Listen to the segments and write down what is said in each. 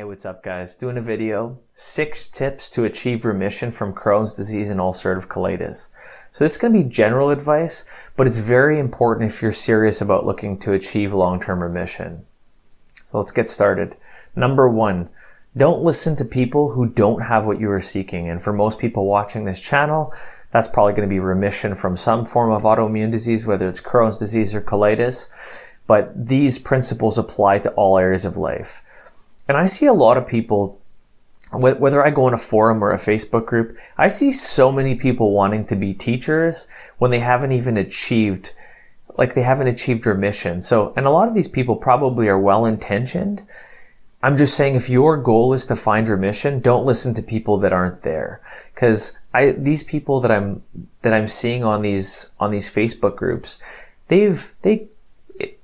Hey, what's up guys? Doing a video, 6 tips to achieve remission from Crohn's disease and ulcerative colitis. So this is going to be general advice, but it's very important if you're serious about looking to achieve long-term remission. So let's get started. Number 1, don't listen to people who don't have what you are seeking. And for most people watching this channel, that's probably going to be remission from some form of autoimmune disease, whether it's Crohn's disease or colitis. But these principles apply to all areas of life. And I see a lot of people, whether I go in a forum or a Facebook group, I see so many people wanting to be teachers when they haven't even achieved, remission. So, and a lot of these people probably are well-intentioned. I'm just saying, if your goal is to find remission, don't listen to people that aren't there. Because these people that I'm seeing on these Facebook groups,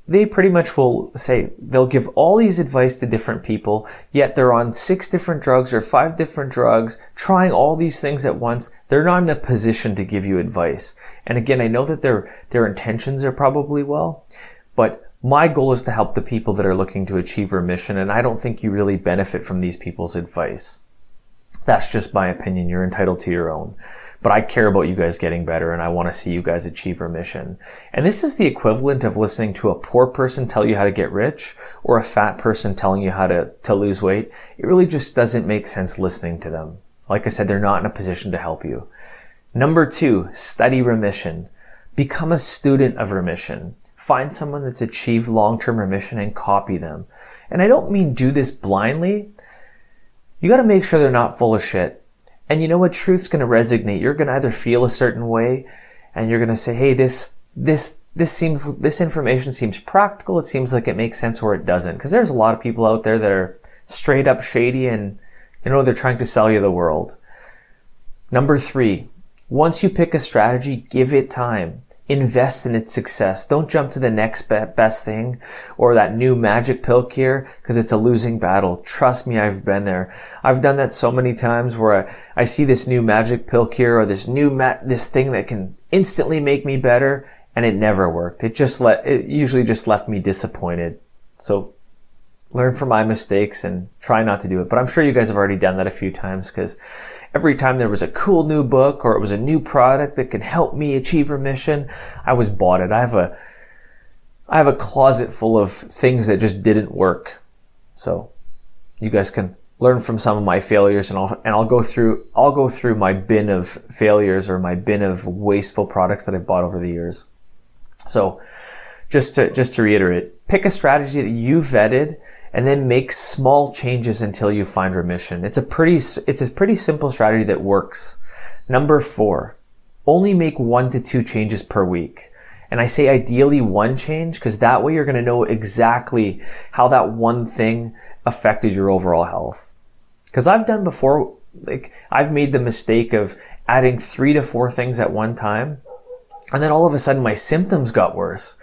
they pretty much will say, they'll give all these advice to different people, yet they're on 6 different drugs or 5 different drugs, trying all these things at once. They're not in a position to give you advice. And again, I know that their intentions are probably well, but my goal is to help the people that are looking to achieve remission, and I don't think you really benefit from these people's advice. That's just my opinion. You're entitled to your own. But I care about you guys getting better, and I want to see you guys achieve remission. And this is the equivalent of listening to a poor person tell you how to get rich, or a fat person telling you how to lose weight. It really just doesn't make sense listening to them. Like I said, they're not in a position to help you. Number 2, study remission. Become a student of remission. Find someone that's achieved long-term remission and copy them. And I don't mean do this blindly. You got to make sure they're not full of shit. And you know what? Truth's going to resonate. You're going to either feel a certain way, and you're going to say, hey, this information seems practical. It seems like it makes sense, or it doesn't. Because there's a lot of people out there that are straight up shady, and they're trying to sell you the world. Number 3, once you pick a strategy, give it time. Invest in its success. Don't jump to the next best thing or that new magic pill cure, because it's a losing battle. Trust me, I've been there. I've done that so many times where I see this new magic pill cure or this thing that can instantly make me better, and it never worked. It usually just left me disappointed. So learn from my mistakes and try not to do it. But I'm sure you guys have already done that a few times, because every time there was a cool new book or it was a new product that could help me achieve remission, I was bought it. I have a closet full of things that just didn't work. So you guys can learn from some of my failures, and I'll go through my bin of failures or my bin of wasteful products that I've bought over the years. So just to reiterate, pick a strategy that you vetted and then make small changes until you find remission. It's a pretty simple strategy that works. Number 4, only make 1 to 2 changes per week. And I say ideally 1 change, because that way you're going to know exactly how that one thing affected your overall health. Because I've done before, I've made the mistake of adding 3 to 4 things at one time, and then all of a sudden my symptoms got worse.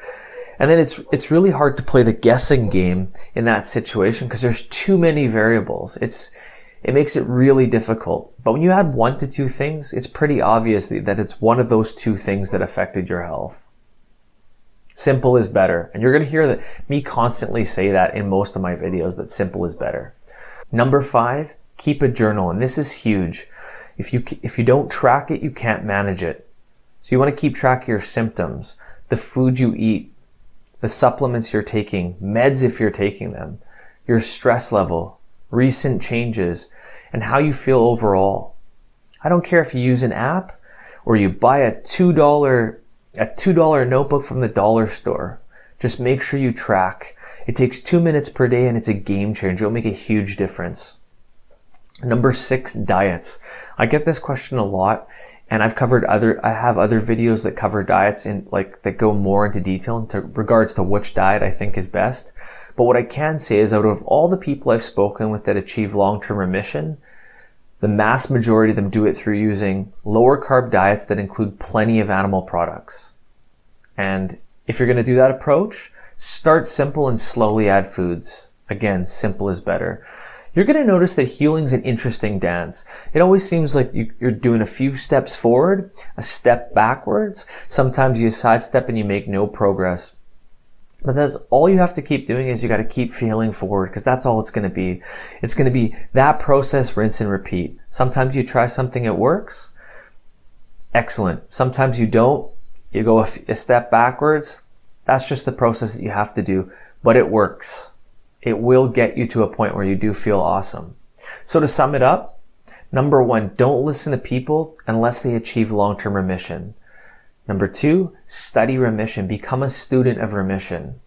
And then it's really hard to play the guessing game in that situation, because there's too many variables. It makes it really difficult. But when you add 1 to 2 things, it's pretty obvious that it's one of those 2 things that affected your health. Simple is better. And you're going to hear me constantly say that in most of my videos, that simple is better. Number 5, keep a journal. And this is huge. If you don't track it, you can't manage it. So you want to keep track of your symptoms, the food you eat, the supplements you're taking, meds if you're taking them, your stress level, recent changes, and how you feel overall. I don't care if you use an app or you buy a $2 notebook from the dollar store. Just make sure you track. It takes 2 minutes per day, and it's a game changer. It'll make a huge difference. Number 6, diets. I get this question a lot, and I have other videos that cover diets that go more into detail in regards to which diet I think is best. But what I can say is, out of all the people I've spoken with that achieve long-term remission, the mass majority of them do it through using lower carb diets that include plenty of animal products. And if you're going to do that approach, start simple and slowly add foods. Again, simple is better. You're going to notice that healing's an interesting dance. It always seems like you're doing a few steps forward, a step backwards. Sometimes you sidestep and you make no progress. But that's all you have to keep doing is you got to keep feeling forward, because that's all it's going to be. It's going to be that process, rinse and repeat. Sometimes you try something, it works. Excellent. Sometimes you don't. You go a step backwards. That's just the process that you have to do, but it works. It will get you to a point where you do feel awesome. So to sum it up, number 1, don't listen to people unless they achieve long-term remission. Number 2, study remission. Become a student of remission.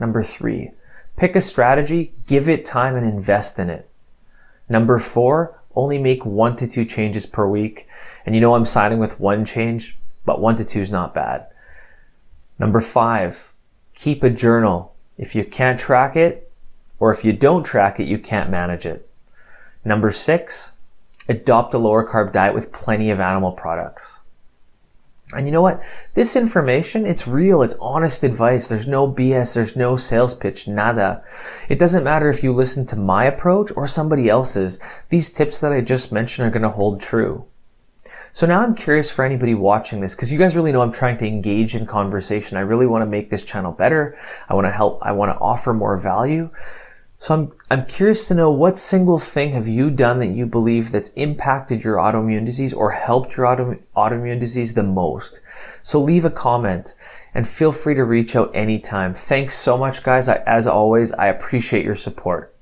Number 3, pick a strategy, give it time and invest in it. Number 4, only make 1 to 2 changes per week. And you know I'm siding with 1 change, but 1 to 2 is not bad. Number 5, keep a journal. If you can't track it, or if you don't track it, you can't manage it. Number 6, adopt a lower carb diet with plenty of animal products. And you know what? This information, it's real, it's honest advice. There's no BS, there's no sales pitch, nada. It doesn't matter if you listen to my approach or somebody else's. These tips that I just mentioned are going to hold true. So now I'm curious for anybody watching this, because you guys really know I'm trying to engage in conversation. I really want to make this channel better. I want to help. I want to offer more value. So I'm curious to know, what single thing have you done that you believe that's impacted your autoimmune disease or helped your autoimmune disease the most? So leave a comment and feel free to reach out anytime. Thanks so much, guys. As always, I appreciate your support.